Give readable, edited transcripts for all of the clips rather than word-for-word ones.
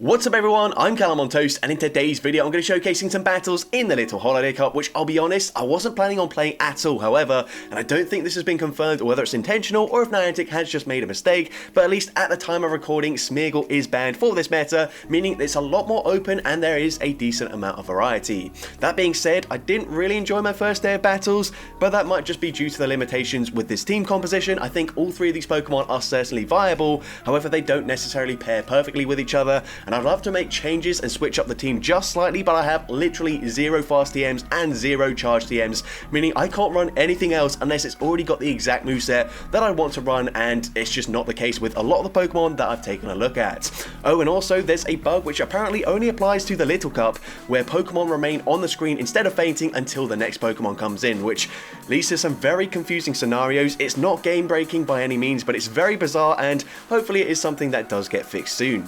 What's up everyone, I'm CallumOnToast, and in today's video I'm going to be showcasing some battles in the Little Holiday Cup, which I'll be honest, I wasn't planning on playing at all, however, and I don't think this has been confirmed whether it's intentional or if Niantic has just made a mistake, but at least at the time of recording, Smeargle is banned for this meta, meaning it's a lot more open and there is a decent amount of variety. That being said, I didn't really enjoy my first day of battles, but that might just be due to the limitations with this team composition. I think all three of these Pokemon are certainly viable, however they don't necessarily pair perfectly with each other, and I'd love to make changes and switch up the team just slightly, but I have literally 0 fast TMs and 0 charge TMs, meaning I can't run anything else unless it's already got the exact moveset that I want to run, and it's just not the case with a lot of the Pokemon that I've taken a look at. Oh, and also there's a bug which apparently only applies to the Little Cup, where Pokemon remain on the screen instead of fainting until the next Pokemon comes in, which leads to some very confusing scenarios. It's not game breaking by any means, but it's very bizarre, and hopefully it is something that does get fixed soon.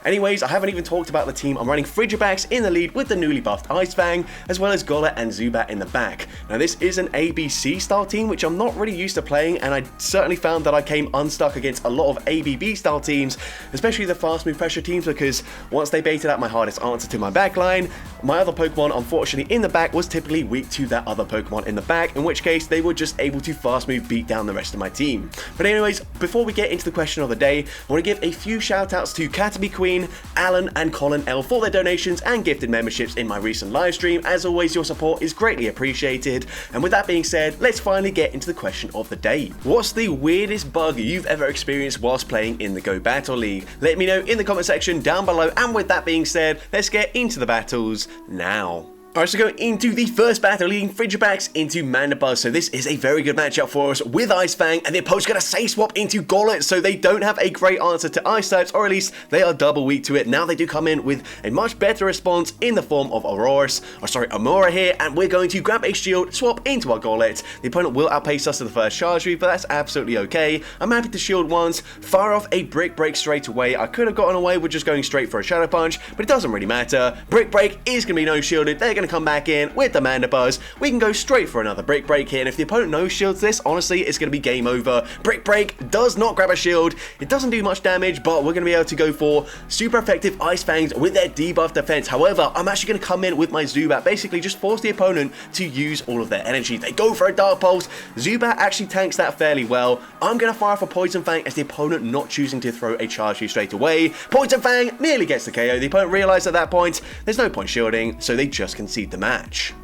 Anyways, I haven't even talked about the team. I'm running Frigibax in the lead with the newly buffed Fang, as well as Golett and Zubat in the back. Now this is an ABC style team, which I'm not really used to playing, and I certainly found that I came unstuck against a lot of ABB style teams, especially the fast move pressure teams, because once they baited out my hardest answer to my backline, my other Pokemon unfortunately in the back was typically weak to that other Pokemon in the back, in which case they were just able to fast move beat down the rest of my team. But anyways, before we get into the question of the day, I want to give a few shout outs to Caterpie Queen, Alan and Colin L for their donations and gifted memberships in my recent live stream. As always, your support is greatly appreciated. And with that being said, let's finally get into the question of the day. What's the weirdest bug you've ever experienced whilst playing in the Go Battle League? Let me know in the comment section down below, and with that being said, let's get into the battles now. Alright, so going into the first battle, leading Frigibax into Mandibuzz. So this is a very good matchup for us with Fang, and the opponent's going to say swap into Golett, so they don't have a great answer to Ice types, or at least they are double weak to it. Now they do come in with a much better response in the form of Amora here, and we're going to grab a shield, swap into our Golett. The opponent will outpace us to the first charge move, but that's absolutely okay. I'm happy to shield once, fire off a Brick Break straight away. I could have gotten away with just going straight for a Shadow Punch, but it doesn't really matter. Brick Break is going to be no shielded. They're going to come back in with the Mandibuzz. We can go straight for another Brick Break here, and if the opponent no shields this, honestly, it's going to be game over. Brick Break does not grab a shield. It doesn't do much damage, but we're going to be able to go for super effective Ice Fangs with their debuff defense. However, I'm actually going to come in with my Zubat, basically just force the opponent to use all of their energy. They go for a Dark Pulse. Zubat actually tanks that fairly well. I'm going to fire for Poison Fang as the opponent not choosing to throw a charge move straight away. Poison Fang nearly gets the KO. The opponent realized at that point there's no point shielding, so they just concede the match.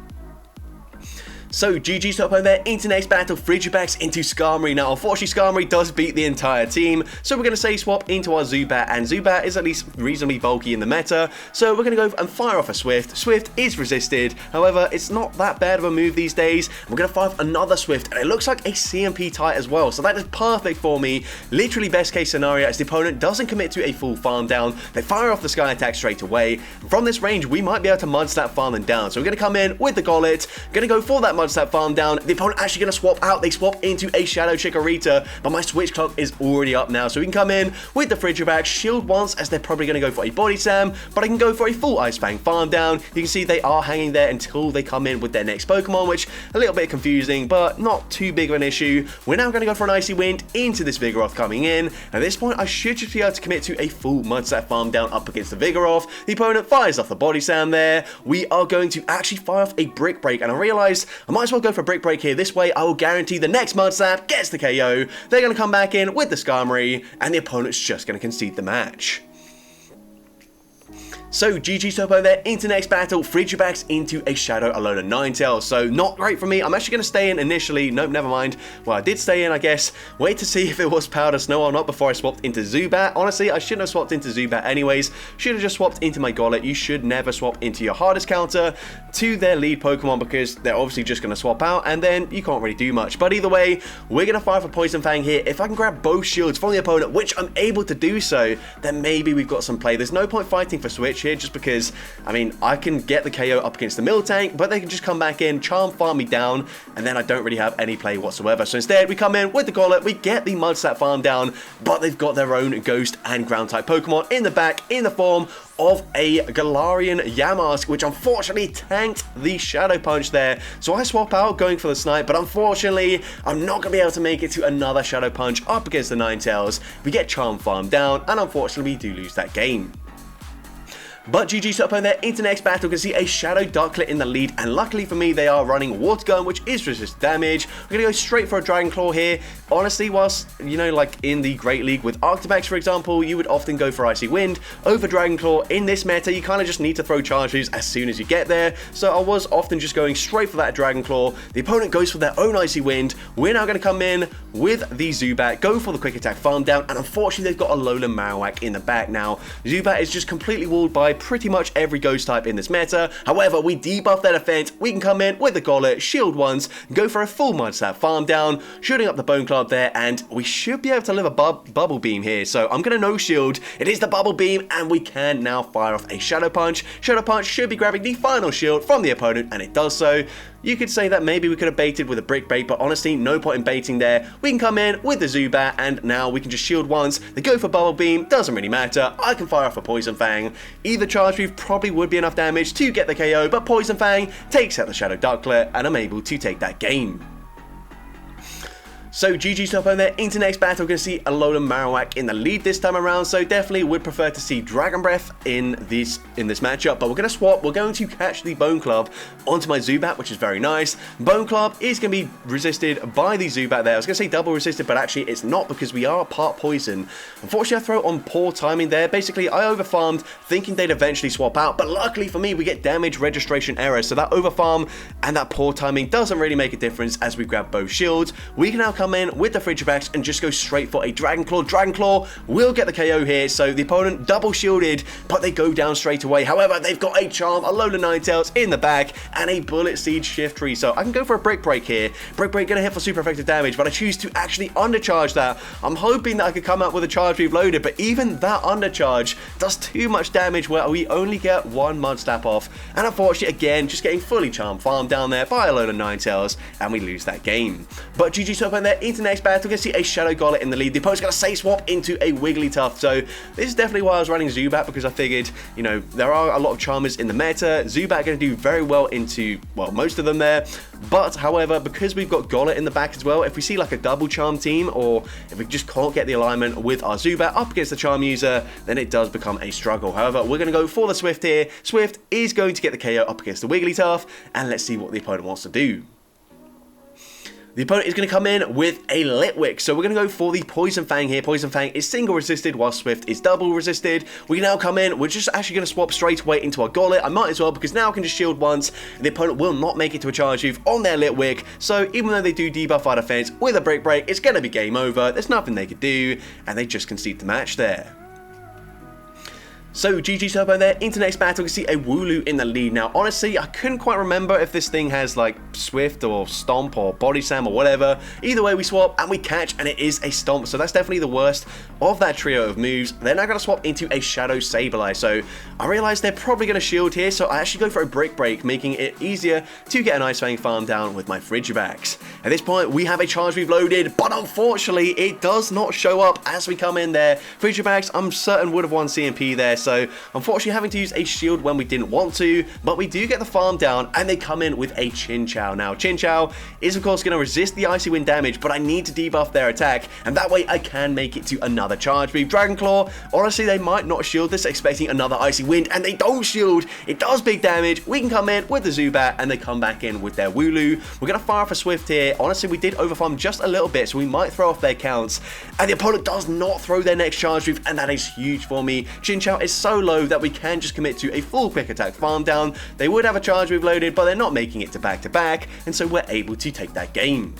So GG's top home there into next battle, Frigibax into Skarmory. Now unfortunately Skarmory does beat the entire team, so we're going to say swap into our Zubat, and Zubat is at least reasonably bulky in the meta, so we're going to go and fire off a Swift. Swift is resisted, however it's not that bad of a move these days. We're going to fire off another Swift, and it looks like a CMP type as well, so that is perfect for me. Literally best case scenario as the opponent doesn't commit to a full farm down. They fire off the Sky Attack straight away. From this range we might be able to Mud Slap farm them down, so we're going to come in with the Golett, going to go for that Mud Slap farm down. The opponent actually going to swap out. They swap into a Shadow Chikorita, but my switch clock is already up now, so we can come in with the Frigibax, shield once as they're probably going to go for a Body Slam, but I can go for a full Ice Fang farm down. You can see they are hanging there until they come in with their next Pokemon, which a little bit confusing, but not too big of an issue. We're now going to go for an Icy Wind into this Vigoroth coming in. At this point, I should just be able to commit to a full Mud Slap farm down up against the Vigoroth. The opponent fires off the Body Slam there. We are going to actually fire off a Brick Break, and I realized I might as well go for Brick Break here. This way I will guarantee the next Mud Slap gets the KO. They're going to come back in with the Skarmory, and the opponent's just going to concede the match. So GG's top there into next battle, Frigibax into a Shadow Alola Ninetales. So not great for me. I'm actually going to stay in initially. Nope, never mind. Well, I did stay in, I guess. Wait to see if it was Powder Snow or not before I swapped into Zubat. Honestly, I shouldn't have swapped into Zubat anyways. Should have just swapped into my Golett. You should never swap into your hardest counter to their lead Pokemon, because they're obviously just going to swap out, and then you can't really do much. But either way, we're going to fire for Poison Fang here. If I can grab both shields from the opponent, which I'm able to do so, then maybe we've got some play. There's no point fighting for Switch here, just because, I mean, I can get the KO up against the Miltank, but they can just come back in, Charm farm me down, and then I don't really have any play whatsoever. So instead, we come in with the Golett, we get the Mud Slap farm down, but they've got their own Ghost and Ground type Pokemon in the back in the form of a Galarian Yamask, which unfortunately tanked the Shadow Punch there. So I swap out going for the Snipe, but unfortunately I'm not going to be able to make it to another Shadow Punch up against the Ninetales. We get Charm farm down, and unfortunately we do lose that game. But GG's to opponent there into next battle. Can see a Shadow Ducklet in the lead, and luckily for me, they are running Water Gun, which is resist damage. We're gonna go straight for a Dragon Claw here. Honestly, whilst, you know, like in the Great League with Arctibax, for example, you would often go for Icy Wind over Dragon Claw. In this meta, you kind of just need to throw charge moves as soon as you get there. So I was often just going straight for that Dragon Claw. The opponent goes for their own Icy Wind. We're now going to come in with the Zubat, go for the Quick Attack Farm Down, and unfortunately they've got a Alolan Marowak in the back now. Zubat is just completely walled by pretty much every ghost type in this meta. However, we debuff their defense. We can come in with the Gollet, shield once, go for a full Mud Slap Farm Down, shooting up the Bone Club there, and we should be able to live a Bubble Beam here. So I'm going to no shield. It is the Bubble Beam, and we can now fire off a Shadow Punch. Shadow Punch should be grabbing the final shield from the opponent, and it does so. You could say that maybe we could have baited with a Brick Break, but honestly, no point in baiting there. We can come in with the Zubat, and now we can just shield once. They go for Bubble Beam, doesn't really matter. I can fire off a Poison Fang. Either Charge Move probably would be enough damage to get the KO, but Poison Fang takes out the Shadow Ducklet, and I'm able to take that game. So GG's to opponent there into next battle. We're going to see Alolan Marowak in the lead this time around, so definitely would prefer to see Dragon Breath in this matchup, but we're going to swap. We're going to catch the Bone Club onto my Zubat, which is very nice. Bone Club is going to be resisted by the Zubat there. I was going to say double resisted, but actually it's not, because we are part poison. Unfortunately, I throw on poor timing there. Basically, I overfarmed thinking they'd eventually swap out, but luckily for me, we get damage registration error, so that overfarm and that poor timing doesn't really make a difference as we grab both shields. We can now come in with the Frigibax and just go straight for a Dragon Claw. Dragon Claw will get the KO here, so the opponent double shielded, but they go down straight away. However, they've got a Charm, a Alolan Ninetales in the back, and a Bullet Seed Shift Tree, so I can go for a Brick Break here. Brick Break gonna hit for super effective damage, but I choose to actually undercharge that. I'm hoping that I could come out with a Charge Move loaded, but even that undercharge does too much damage where we only get one Mud Slap off, and unfortunately, again, just getting fully Charm Farm down there by Alolan Ninetales, and we lose that game. But GG's to opponent there into next battle. We're going to see a Shadow Gollet in the lead. The opponent's going to say swap into a Wigglytuff. So this is definitely why I was running Zubat, because I figured, you know, there are a lot of Charmers in the meta. Zubat going to do very well into, well, most of them there. But, however, because we've got Gollet in the back as well, if we see like a double Charm team, or if we just can't get the alignment with our Zubat up against the Charm user, then it does become a struggle. However, we're going to go for the Swift here. Swift is going to get the KO up against the Wigglytuff, and let's see what the opponent wants to do. The opponent is going to come in with a Litwick, so we're going to go for the Poison Fang here. Poison Fang is single resisted, while Swift is double resisted. We can now come in, we're just actually going to swap straight away into our Gollet. I might as well, because now I can just shield once. The opponent will not make it to a charge move on their Litwick, so even though they do debuff our defense with a Brick Break, it's going to be game over. There's nothing they could do, and they just concede the match there. So GG's Turbo there, into next battle, we see a Wooloo in the lead. Now, honestly, I couldn't quite remember if this thing has like Swift or Stomp or Body Slam or whatever. Either way, we swap and we catch, and it is a Stomp, so that's definitely the worst of that trio of moves. Then I gotta swap into a Shadow Sableye, so I realized they're probably gonna shield here, so I actually go for a Brick Break, making it easier to get an Ice Fang farm down with my Frigibax. At this point, we have a charge move loaded, but unfortunately, it does not show up as we come in there. Frigibax, I'm certain would have won CMP there, so unfortunately having to use a shield when we didn't want to, but we do get the farm down, and they come in with a Chinchou. Now, Chinchou is of course going to resist the Icy Wind damage, but I need to debuff their attack, and that way I can make it to another charge move. Dragon Claw, honestly, they might not shield this, expecting another Icy Wind, and they don't shield. It does big damage. We can come in with the Zubat, and they come back in with their Wooloo. We're going to fire off a Swift here. Honestly, we did overfarm just a little bit, so we might throw off their counts, and the opponent does not throw their next charge move, and that is huge for me. Chinchou is so low that we can just commit to a full quick attack farm down. They would have a charge move loaded, but they're not making it to back, and so we're able to take that game.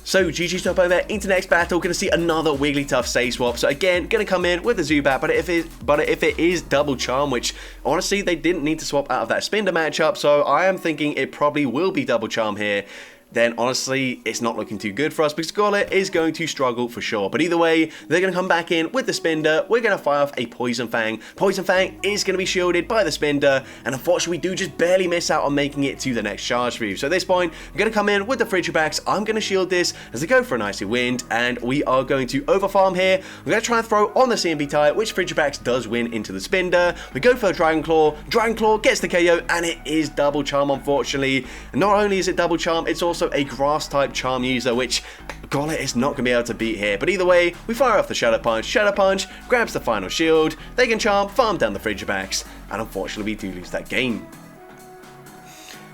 So GG's top over there, into next battle, going to see another Wigglytuff say swap. So again, going to come in with the Zubat, but if it is double charm, which honestly they didn't need to swap out of that Spinder matchup, so I am thinking it probably will be double charm here. Then honestly, it's not looking too good for us because Golett is going to struggle for sure. But either way, they're going to come back in with the Spinder. We're going to fire off a Poison Fang. Poison Fang is going to be shielded by the Spinder, and unfortunately, we do just barely miss out on making it to the next charge move. So at this point, I'm going to come in with the Frigibax. I'm going to shield this as they go for an Icy Wind, and we are going to overfarm here. We're going to try and throw on the CMB type, which Frigibax does win into the Spinder. We go for a Dragon Claw. Dragon Claw gets the KO, and it is double charm, unfortunately. And not only is it double charm, it's also a grass type charm user, which Gollet is not going to be able to beat here. But either way, we fire off the Shadow Punch grabs the final shield, they can charm, farm down the Frigibax, and unfortunately we do lose that game.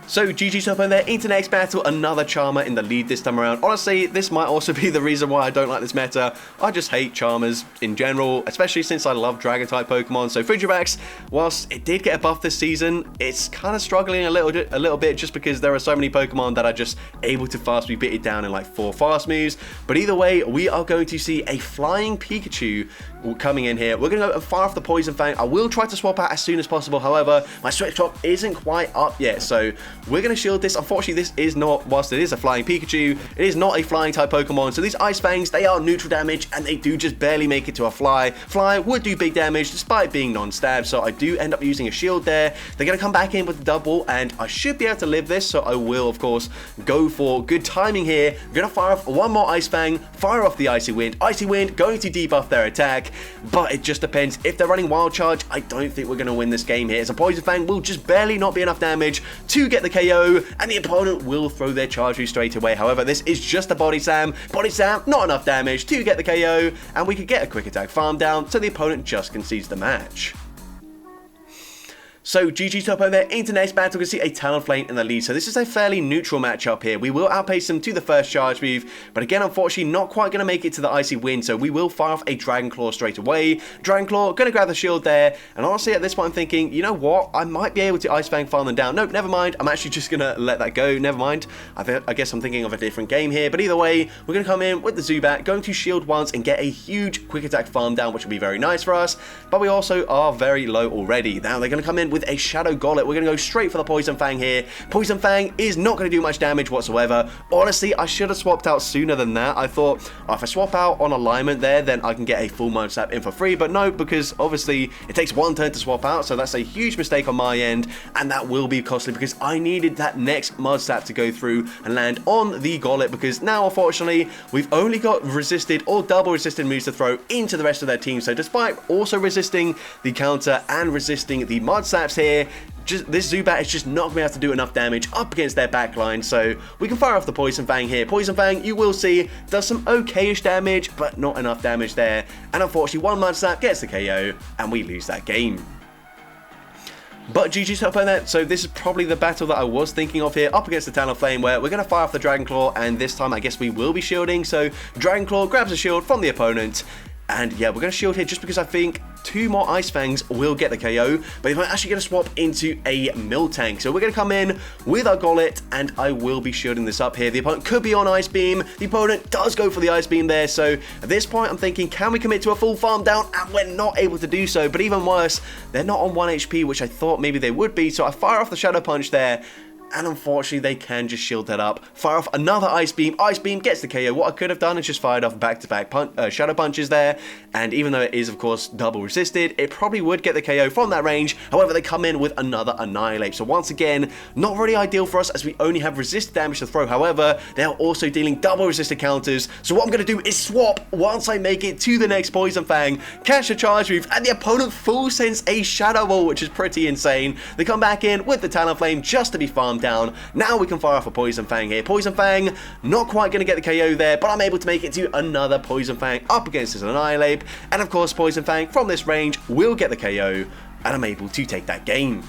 So GG to open there into next battle, another Charmer in the lead this time around. Honestly, this might also be the reason why I don't like this meta. I just hate Charmers in general, especially since I love Dragon type Pokemon. So Frigibax, whilst it did get a buff this season, it's kind of struggling a little bit just because there are so many Pokemon that are just able to fast be bitted down in like 4 fast moves. But either way, we are going to see a flying Pikachu coming in here. We're going to go and fire off the Poison Fang. I will try to swap out as soon as possible. However, my switch swap isn't quite up yet, so we're going to shield this. Unfortunately, this is not, whilst it is a flying Pikachu, it is not a flying type Pokemon. So these Ice Fangs, they are neutral damage and they do just barely make it to a fly. Fly would do big damage despite being non-stab, so I do end up using a shield there. They're going to come back in with the double and I should be able to live this, so I will, of course, go for good timing here. I'm going to fire off one more Ice Fang, fire off the Icy Wind. Icy Wind going to debuff their attack, but it just depends. If they're running Wild Charge, I don't think we're going to win this game here. As a Poison Fang will just barely not be enough damage to get the KO, and the opponent will throw their charge move straight away. However, this is just a Body Slam. Body Slam, not enough damage to get the KO, and we could get a quick attack farm down, so the opponent just concedes the match. So GG top over there into next battle. We can see a Talonflame in the lead. So this is a fairly neutral matchup here. We will outpace them to the first charge move, but again, unfortunately, not quite going to make it to the Icy Wind. So we will fire off a Dragon Claw straight away. Dragon Claw, going to grab the shield there. And honestly, at this point, I'm thinking, you know what? I might be able to Ice Fang farm them down. Nope, never mind. I'm actually just going to let that go. Never mind. I guess I'm thinking of a different game here. But either way, we're going to come in with the Zubat, going to shield once and get a huge quick attack farm down, which will be very nice for us. But we also are very low already. Now they're going to come in with a Shadow Golem. We're going to go straight for the Poison Fang here. Poison Fang is not going to do much damage whatsoever. Honestly, I should have swapped out sooner than that. I thought, oh, if I swap out on alignment there, then I can get a full Mud Slap in for free. But no, because obviously it takes one turn to swap out. So that's a huge mistake on my end. And that will be costly because I needed that next Mud Slap to go through and land on the Golem. Because now, unfortunately, we've only got resisted or double resisted moves to throw into the rest of their team. So despite also resisting the counter and resisting the Mud Slaps here, this Zubat is just not going to be able to do enough damage up against their backline, so we can fire off the Poison Fang here. Poison Fang, you will see, does some okay-ish damage, but not enough damage there. And unfortunately, one Mud Slap gets the KO, and we lose that game. But GG's top on that, so this is probably the battle that I was thinking of here, up against the Talonflame, where we're going to fire off the Dragon Claw, and this time I guess we will be shielding, so Dragon Claw grabs a shield from the opponent. And yeah, we're going to shield here just because I think 2 more Ice Fangs will get the KO, but I'm actually going to swap into a Miltank. So we're going to come in with our Gollet, and I will be shielding this up here. The opponent could be on Ice Beam. The opponent does go for the Ice Beam there. So at this point, I'm thinking, can we commit to a full farm down? And we're not able to do so. But even worse, they're not on 1 HP, which I thought maybe they would be. So I fire off the Shadow Punch there. And unfortunately, they can just shield that up. Fire off another Ice Beam. Ice Beam gets the KO. What I could have done is just fired off back-to-back Shadow Punches there. And even though it is, of course, double resisted, it probably would get the KO from that range. However, they come in with another Annihilate. So once again, not really ideal for us as we only have resisted damage to throw. However, they are also dealing double resisted counters. So what I'm going to do is swap once I make it to the next Poison Fang, catch a charge move, and the opponent full sends a Shadow Ball, which is pretty insane. They come back in with the Talonflame just to be farmed down. Now we can fire off a Poison Fang here. Poison Fang, not quite going to get the KO there, but I'm able to make it to another Poison Fang up against his Annihilate. And of course, Poison Fang from this range will get the KO, and I'm able to take that game.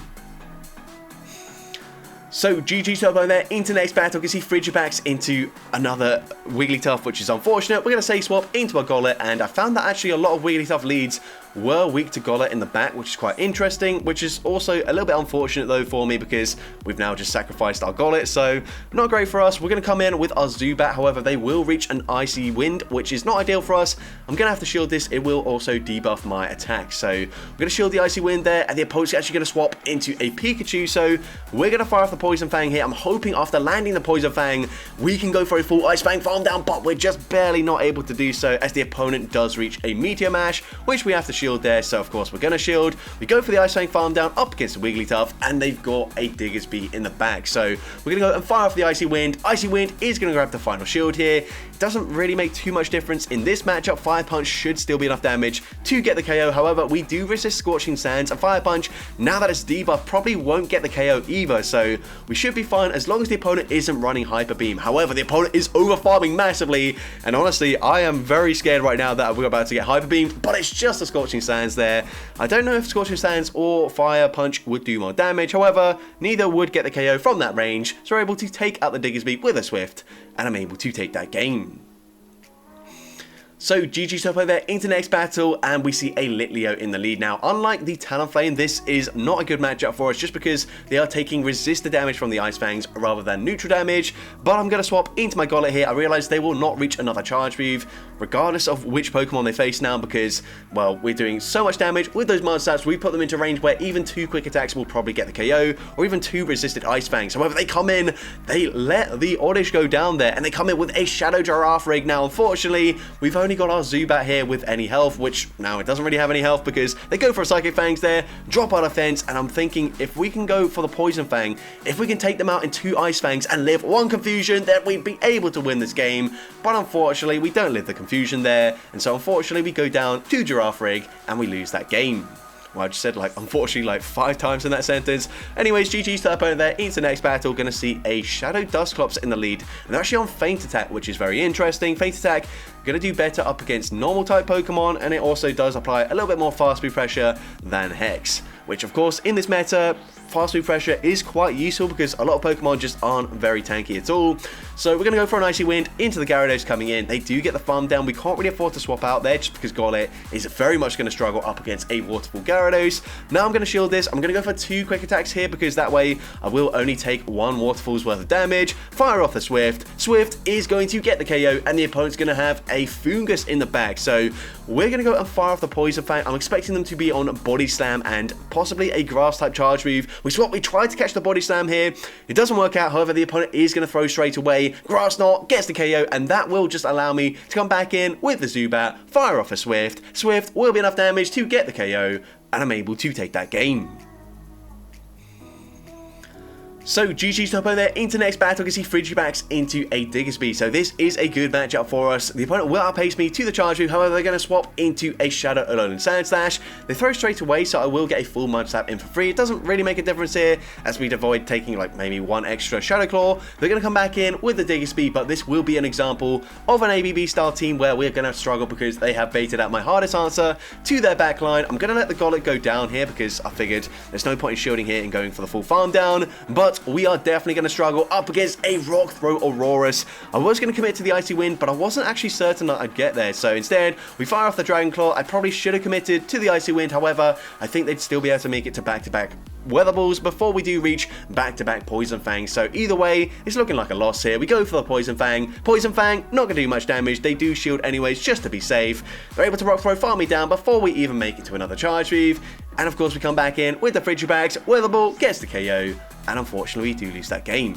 So GG Turbo there into next battle. You can see Frigibax into another Wigglytuff, which is unfortunate. We're going to say swap into a Gollet, and I found that actually a lot of Wigglytuff leads were weak to Gollet in the back, which is quite interesting, which is also a little bit unfortunate though for me because we've now just sacrificed our Gollet, so not great for us. We're going to come in with our Zubat, however they will reach an Icy Wind, which is not ideal for us. I'm going to have to shield this. It will also debuff my attack, so we're going to shield the Icy Wind there, and the opponent's actually going to swap into a Pikachu, so we're going to fire off the Poison Fang here. I'm hoping after landing the Poison Fang, we can go for a full Ice Fang farm down, but we're just barely not able to do so as the opponent does reach a Meteor Mash, which we have to shield shield there, so of course we're going to shield. We go for the Ice Fang farm down up against the Wigglytuff, and they've got a Diggersby in the back. So we're going to go and fire off the Icy Wind. Icy Wind is going to grab the final shield here. It doesn't really make too much difference in this matchup. Fire Punch should still be enough damage to get the KO. However, we do resist Scorching Sands, and Fire Punch, now that it's debuff, probably won't get the KO either. So we should be fine as long as the opponent isn't running Hyper Beam. However, the opponent is over farming massively, and honestly, I am very scared right now that we're about to get Hyper Beam, but it's just a Scorching Sands there. I don't know if Scorching Sands or Fire Punch would do more damage. However, neither would get the KO from that range, so we're able to take out the Diggersby with a Swift, and I'm able to take that game. So GG's top over there into next battle, and we see a Litleo in the lead now. Unlike the Talonflame, this is not a good matchup for us just because they are taking resistor damage from the Ice Fangs rather than neutral damage. But I'm going to swap into my Golett here. I realize they will not reach another charge move regardless of which Pokemon they face now because, well, we're doing so much damage with those Mud-Stats. We put them into range where even 2 quick attacks will probably get the KO, or even 2 resisted Ice Fangs. However, they come in, they let the Oddish go down there, and they come in with a Shadow Giraffe rig. Now, unfortunately, we've only got our Zubat here with any health, which now it doesn't really have any health because they go for a Psychic Fangs there, drop our defense, and I'm thinking if we can go for the Poison Fang, if we can take them out in 2 Ice Fangs and live 1 Confusion, then we'd be able to win this game. But unfortunately, we don't live the Confusion there, and so unfortunately we go down to Giraffe Rig and we lose that game. Well, I just said, like, unfortunately, like 5 times in that sentence. Anyways, GG's to the opponent there. Into the next battle, going to see a Shadow Dusclops in the lead. And they're actually on Feint Attack, which is very interesting. Feint Attack, going to do better up against normal type Pokemon, and it also does apply a little bit more fast move pressure than Hex. Which, of course, in this meta, fast move pressure is quite useful because a lot of Pokemon just aren't very tanky at all. So we're going to go for an Icy Wind into the Gyarados coming in. They do get the farm down. We can't really afford to swap out there just because Golett is very much going to struggle up against a Waterfall Gyarados. Now I'm going to shield this. I'm going to go for 2 quick attacks here because that way I will only take 1 Waterfall's worth of damage. Fire off the Swift. Swift is going to get the KO, and the opponent's going to have a Fungus in the back. So we're going to go and fire off the Poison Fang. I'm expecting them to be on Body Slam and possibly a Grass type charge move. We tried to catch the Body Slam here. It doesn't work out. However, the opponent is going to throw straight away. Grass Knot gets the KO, and that will just allow me to come back in with the Zubat, fire off a Swift. Swift will be enough damage to get the KO, and I'm able to take that game. So GG's top over there into next battle. We can see Frigibax into a Diggersby. So this is a good matchup for us. The opponent will outpace me to the charge move. However, they're going to swap into a Shadow Alolan Sandslash. They throw straight away, so I will get a full Mud Slap in for free. It doesn't really make a difference here as we'd avoid taking like maybe 1 extra Shadow Claw. They're going to come back in with the Diggersby, but this will be an example of an ABB style team where we're going to struggle because they have baited out my hardest answer to their backline. I'm going to let the Golett go down here because I figured there's no point in shielding here and going for the full farm down, but we are definitely going to struggle up against a Rock Throw Aurorus. I was going to commit to the Icy Wind, but I wasn't actually certain that I'd get there, so instead we fire off the Dragon Claw. I probably should have committed to the Icy Wind. However, I think they'd still be able to make it to back-to-back Weather Balls before we do reach back-to-back Poison Fang. So either way, it's looking like a loss here. We go for the Poison Fang. Poison Fang, not going to do much damage. They do shield anyways, just to be safe. They're able to Rock Throw, farm me down before we even make it to another charge move. And of course, we come back in with the Frigibax. Weather Ball gets the KO, and unfortunately, we do lose that game.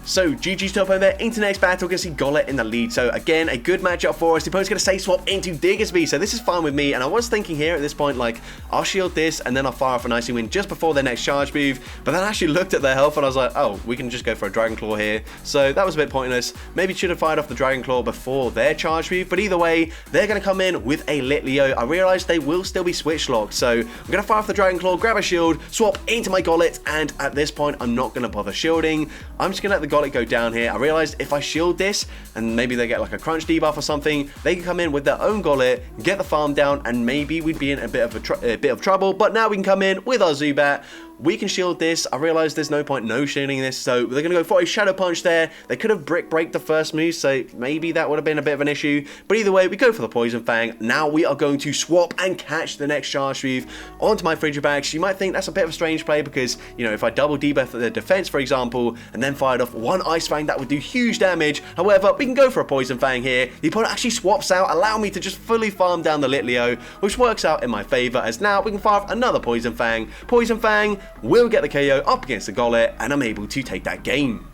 So GG's top over there into next battle. We're going to see Golett in the lead. So again, a good matchup for us. The opponent's going to Safe Swap into Diggersby. So this is fine with me. And I was thinking here at this point, like, I'll shield this and then I'll fire off an Icy Wind just before their next charge move. But then I actually looked at their health and I was like, oh, we can just go for a Dragon Claw here. So that was a bit pointless. Maybe should have fired off the Dragon Claw before their charge move. But either way, they're going to come in with a Litleo. I realized they will still be switch locked. So I'm going to fire off the Dragon Claw, grab a shield, swap into my Golett. And at this point, I'm not going to bother shielding. I'm just going to let the Golett go down here. I realized if I shield this and maybe they get like a crunch debuff or something, they can come in with their own Golett, get the farm down, and maybe we'd be in a bit of trouble. But now we can come in with our Zubat. We can shield this. I realize there's no point no shielding this, so they're going to go for a Shadow Punch there. They could have Brick Break the first move, so maybe that would have been a bit of an issue. But either way, we go for the Poison Fang. Now we are going to swap and catch the next charge move onto my Frigibax. You might think that's a bit of a strange play because, you know, if I double debuff the defense, for example, and then fired off 1 Ice Fang, that would do huge damage. However, we can go for a Poison Fang here. The opponent actually swaps out, allow me to just fully farm down the Litleo, which works out in my favor as now we can fire off another Poison Fang. Poison Fang will get the KO up against the Golett, and I'm able to take that game.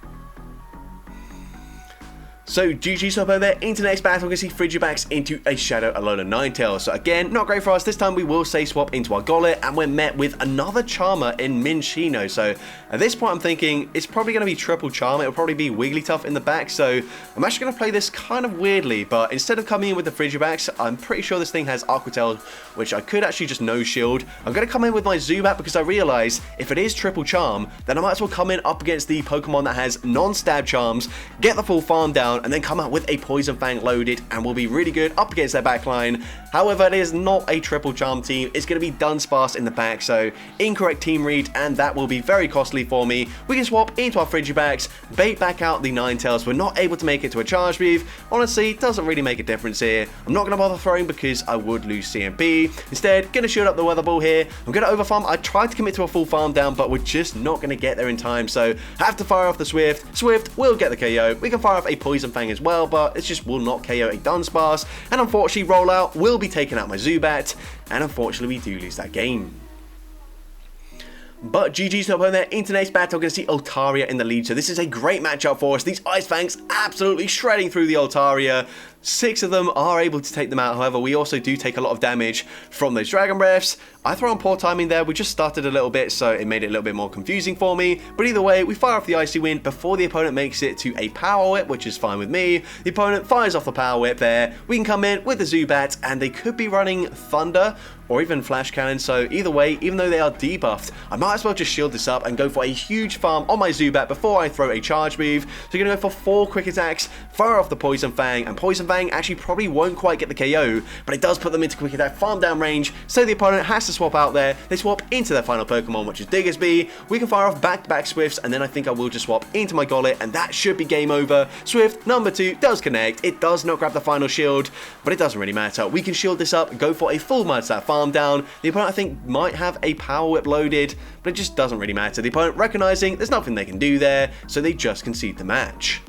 So GG's up over there, into the next battle, we can see Frigibax into a Shadow Alola Ninetales. So again, not great for us. This time we will say swap into our Gollet, and we're met with another Charmer in Minccino. So at this point I'm thinking it's probably going to be triple Charm. It'll probably be Wigglytuff in the back. So I'm actually going to play this kind of weirdly, but instead of coming in with the Frigibax, I'm pretty sure this thing has Aqua Tail, which I could actually just no shield. I'm going to come in with my Zubat because I realise if it is triple Charm, then I might as well come in up against the Pokemon that has non-stab charms, get the full farm down, and then come out with a Poison Fang loaded, and will be really good up against their backline. However, it is not a triple charm team. It's going to be Dunsparce in the back, so incorrect team read, and that will be very costly for me. We can swap into our Frigibax, bait back out the Ninetales. We're not able to make it to a Charge Move. Honestly, doesn't really make a difference here. I'm not going to bother throwing because I would lose CMP. Instead, going to shield up the Weather Ball here. I'm going to overfarm. I tried to commit to a full farm down, but we're just not going to get there in time, so have to fire off the Swift. Swift will get the KO. We can fire off a Poison Fang as well, but it just will not KO a Dunsparce, and unfortunately Rollout will be taking out my Zubat, and unfortunately we do lose that game. But GG's up on there, into today's battle, we're going to see Altaria in the lead, so this is a great matchup for us. These Ice Fangs absolutely shredding through the Altaria. 6 of them are able to take them out. However, we also do take a lot of damage from those Dragon Breaths. I throw on poor timing there. We just started a little bit, so it made it a little bit more confusing for me. But either way, we fire off the Icy Wind before the opponent makes it to a Power Whip, which is fine with me. The opponent fires off the Power Whip there. We can come in with the Zubat, and they could be running Thunder or even Flash Cannon. So either way, even though they are debuffed, I might as well just shield this up and go for a huge farm on my Zubat before I throw a Charge Move. So you're going to go for 4 quick attacks, fire off the Poison Fang, and Poison Fang actually probably won't quite get the KO, but it does put them into quick attack farm down range, so the opponent has to swap out there. They swap into their final Pokemon, which is Diggersby. We can fire off back-to-back Swifts, and then I think I will just swap into my Gollet, and that should be game over. Swift number 2 does connect. It does not grab the final shield, but it doesn't really matter. We can shield this up, go for a full Mudslap farm down. The opponent, I think, might have a Power Whip loaded, but it just doesn't really matter. The opponent recognizing there's nothing they can do there, so they just concede the match.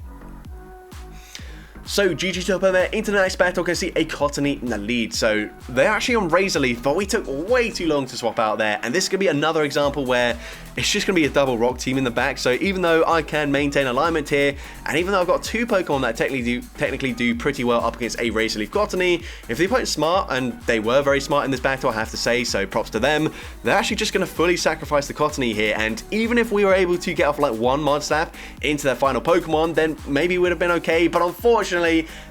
So GG's up there, into the next battle, can see a Cottony in the lead. So they're actually on Razor Leaf, but we took way too long to swap out there. And this is going to be another example where it's just going to be a double rock team in the back. So even though I can maintain alignment here, and even though I've got 2 Pokemon that technically do pretty well up against a Razor Leaf Cottony, if the opponent's smart, and they were very smart in this battle, I have to say, so props to them, they're actually just going to fully sacrifice the Cottony here. And even if we were able to get off like 1 Mudslap into their final Pokemon, then maybe it would have been okay. But unfortunately,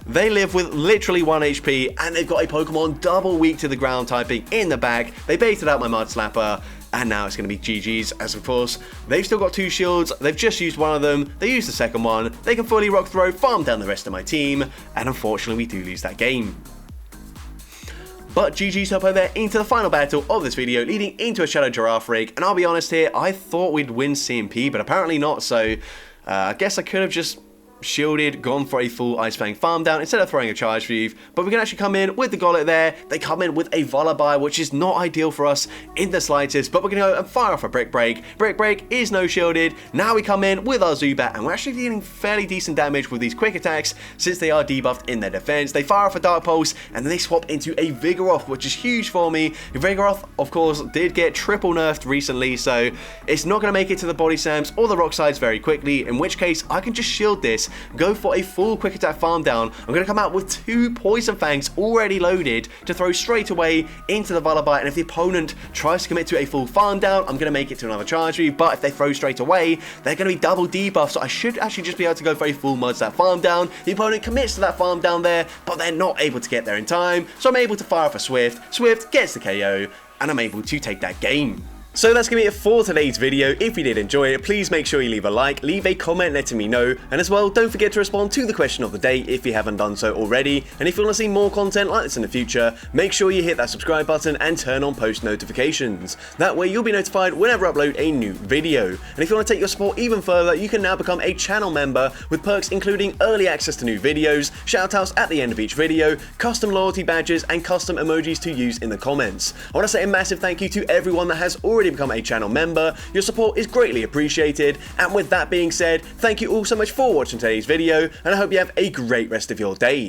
they live with literally 1 HP, and they've got a Pokemon double weak to the ground typing in the back. They baited out my Mudslapper, and now it's going to be GG's, as of course, they've still got 2 shields. They've just used one of them. They used the second one. They can fully Rock Throw, farm down the rest of my team, and unfortunately, we do lose that game. But GG's up over there, into the final battle of this video, leading into a Shadow Giraffe rig. And I'll be honest here, I thought we'd win CMP, but apparently not, so I guess I could have just shielded, gone for a full Ice Fang farm down instead of throwing a Charge Move, but we can actually come in with the Gollet there. They come in with a Vullaby, which is not ideal for us in the slightest, but we're going to go and fire off a Brick Break. Brick Break is no shielded. Now we come in with our Zubat, and we're actually dealing fairly decent damage with these quick attacks since they are debuffed in their defense. They fire off a Dark Pulse, and then they swap into a Vigoroth, which is huge for me. Vigoroth, of course, did get triple nerfed recently, so it's not going to make it to the Body Slams or the Rock Slides very quickly, in which case I can just shield this, go for a full quick attack farm down. I'm going to come out with 2 Poison Fangs already loaded to throw straight away into the Vullaby, and if the opponent tries to commit to a full farm down, I'm going to make it to another Charge Move, but if they throw straight away, they're going to be double debuffed, so I should actually just be able to go for a full Mudslap farm down. The opponent commits to that farm down there, but they're not able to get there in time, so I'm able to fire off a Swift. Swift gets the KO, and I'm able to take that game. So that's going to be it for today's video. If you did enjoy it, please make sure you leave a like, leave a comment letting me know, and as well, don't forget to respond to the question of the day if you haven't done so already. And if you want to see more content like this in the future, make sure you hit that subscribe button and turn on post notifications. That way you'll be notified whenever I upload a new video. And if you want to take your support even further, you can now become a channel member with perks including early access to new videos, shoutouts at the end of each video, custom loyalty badges, and custom emojis to use in the comments. I want to say a massive thank you to everyone that has already become a channel member. Your support is greatly appreciated, and with that being said, thank you all so much for watching today's video, and I hope you have a great rest of your day.